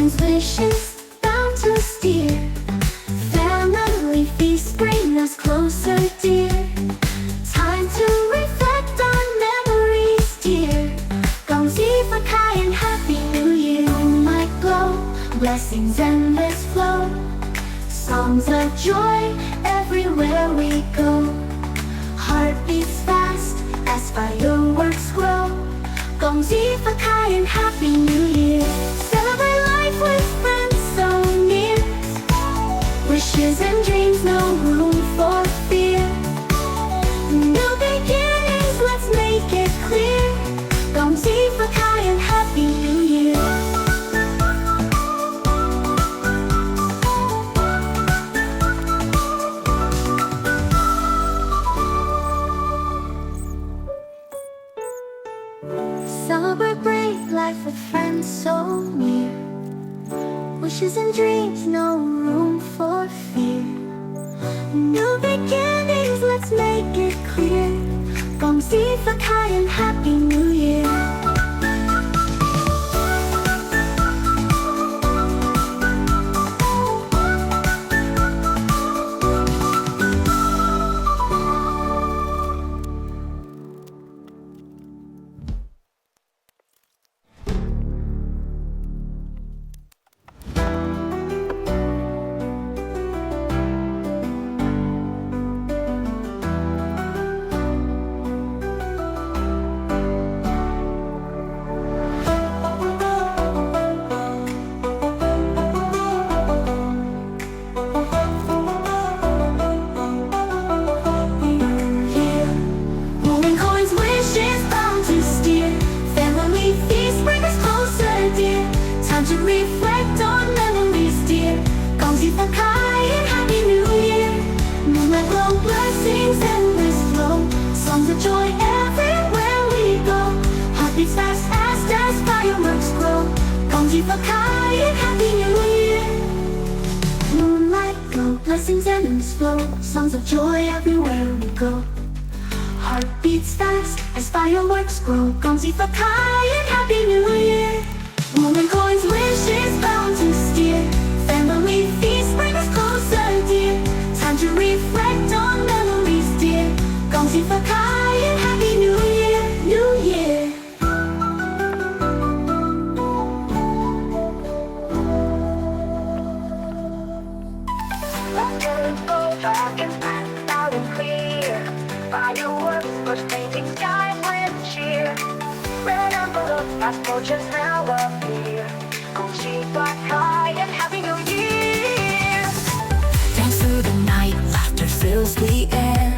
coins, wishes, bound to steer. Family feasts bring us closer, dear. Time to reflect on memories, dear. 恭喜发开 and Happy New Year. Moonlight glow, blessings endless flow. Songs of joy everywhere we go. Heart beats fast as fireworks grow. 恭喜发开 and Happy New Year. Celebrate life with friends so near. Wishes and dreams, no room for fear. New beginnings, let's make it clear. 恭喜发开 and Happy New Year. Celebrate life with friends so near. Wishes and dreams, no room for fear. New beginnings, let's make it clear. 恭喜发开 and Happy New Year. To reflect on memories, dear. 恭喜发开 and Happy New Year. Moonlight glow, blessings endless flow. Songs of joy everywhere we go. Heart beats fast as fireworks grow. 恭喜发开 and Happy New Year. Moonlight glow, blessings endless flow. Songs of joy everywhere we go. Heart beats fast as fireworks grow. 恭喜发开 and Happy New Year. Woman coins, wishes bound to steer. Family feasts bring us closer, dear. Time to reflect on memories, dear. 恭喜发开 and Happy New Year, New Year. Let's go back and back, loud and clear. Fireworks, bush painting, sky with cheer. Red envelope, passport just now appear. 恭喜发开 and Happy New Year. Dance through the night, laughter fills the air.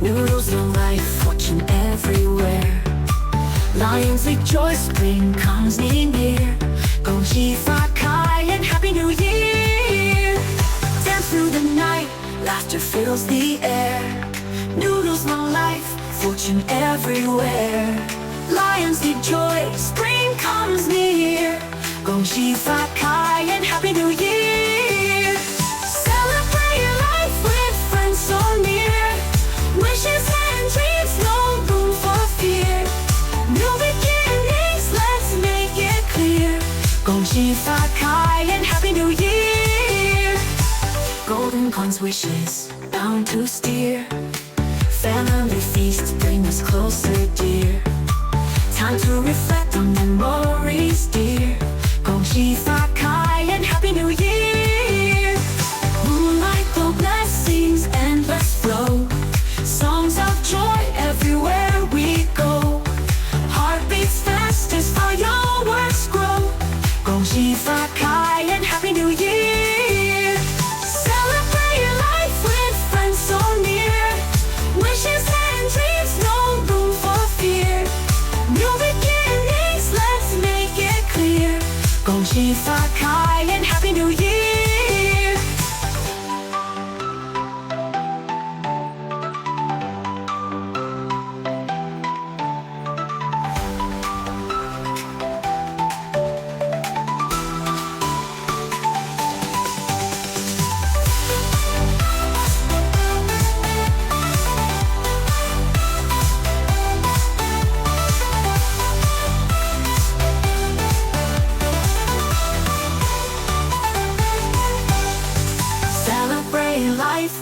Noodles of life, fortune everywhere. Lions rejoice, spring comes near. 恭喜发开 and Happy New Year. Dance through the night, laughter fills the air. Noodles of life, fortune everywhere. Lions need joy, spring comes near. 恭喜发开 and Happy New Year. Celebrate life with friends so near. Wishes and dreams, no room for fear. New beginnings, let's make it clear. 恭喜发开 and Happy New Year. Golden coins, wishes, bound to steer. Family feasts bring us closer, dear. Time to reflect on memories, dear. 恭喜发开 and Happy New Year. Moonlight glow, blessings endless flow. Songs of joy everywhere we go. Heart beats fast as fireworks grow. 恭喜发开 and Happy New Year. Celebrate life with friends so near. Wishes and dreams, no room for fear. New beginnings, let's make it clear. 恭喜发开 and Happy New Year.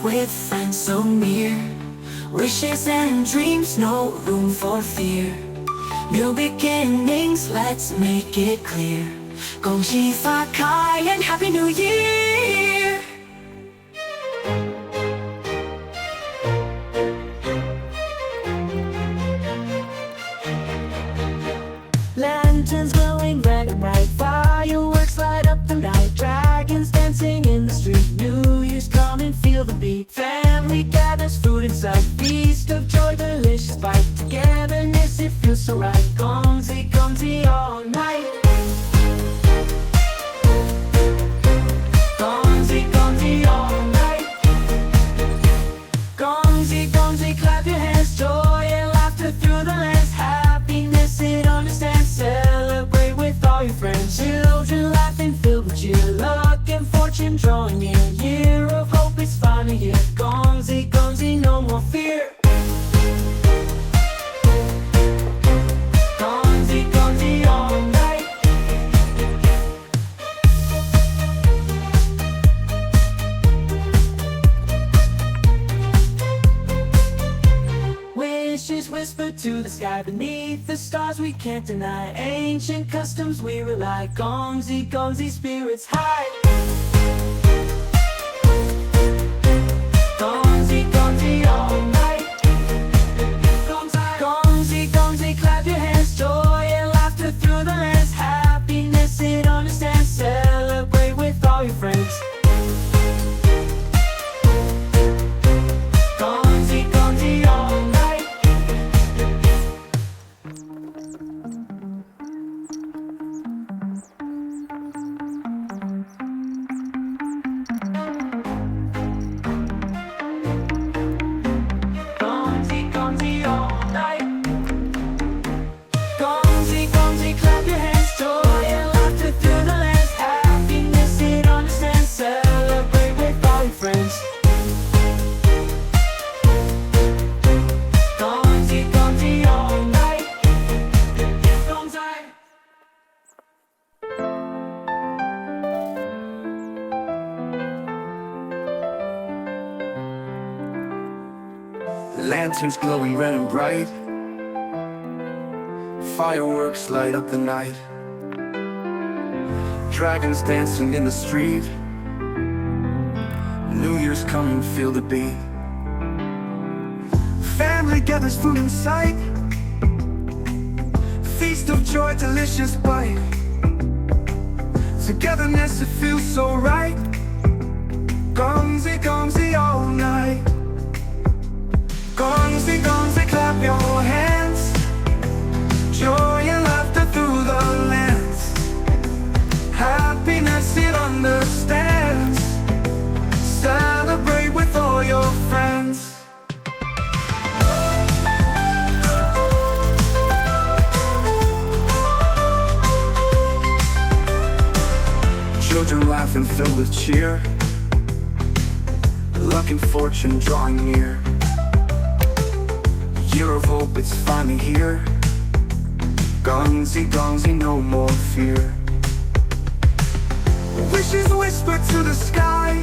with friends so near. Wishes and dreams, no room for fear. New beginnings, let's make it clear. 恭喜发开 and Happy New Year! Lanterns glowing red and bright, fireworks light up the night, dragons dancing in the street, New Year's come and feel the beat. Family gathers, food inside, feast of joy, delicious bite. Togetherness, it feels so right. Gongzi, gongzi all night. Gongzi, gongzi all night. Gongzi, gongzi, clap your hands, joy and laughter through the lands. Happiness, it understands, celebrate with all your friends. Children laughing, filled with cheer, luck and fortune drawing near. Year of hope is finally here. Gongzi, gongzi, no more fear. Gongzi, gongzi all night. Wishes whispered to the sky, beneath the stars we can't deny. Ancient customs we rely. Gongzi, gongzi, spirits high. Gongzi, gongzi all night. Gongzi, gongzi, clap your hands, joy and laughter through the lands. Happiness, it understands, celebrate with all your friends. Gongzi, gongzi all night. Gongzi, gongzi all night. Gongzi, gongzi, clap your hands, joy and laughter through the lands. Happiness, it understands, celebrate with all your friends. Gongzi, gongzi all night. Gongzi. Lanterns glowing red and bright, fireworks light up the night, dragons dancing in the street, New Year's come and feel the beat. Family gathers, food in sight, feast of joy, delicious bite. Togetherness, it feels so right. Gongzi, gongzi all night. Gongzi, gongzi, clap your hands, joy and laughter through the lands. Happiness, it understands, celebrate with all your friends. Children laughing, filled with cheer, luck and fortune drawing near. Year of hope, it's finally here. Gongzi, gongzi, no more fear. Wishes whisper to the sky,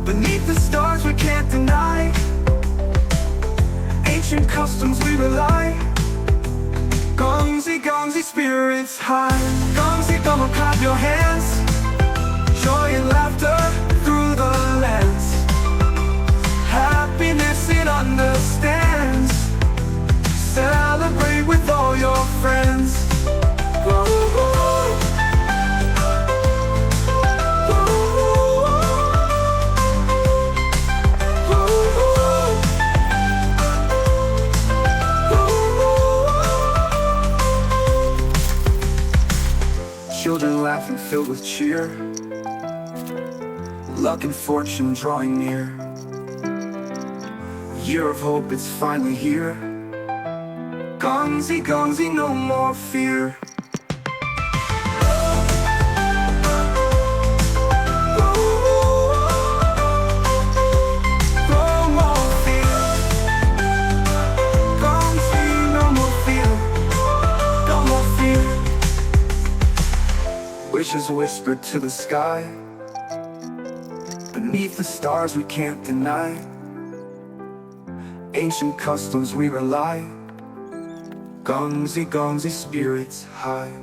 beneath the stars we can't deny. Ancient customs we rely. Gongzi, gongzi, spirits high. Gongzi, gongzi, clap your hands, joy and laughter through the lands. Happiness, it understands, celebrate with all your friends. Children laughing, filled with cheer, luck and fortune drawing near. Year of hope, it's finally here. Gongzi, gongzi, no more fear. No more fear. Gongzi, no more fear. No more fear. Wishes whispered to the sky, Beneath the stars we can't deny. Ancient customs we rely. Gongzi, gongzi, spirits high.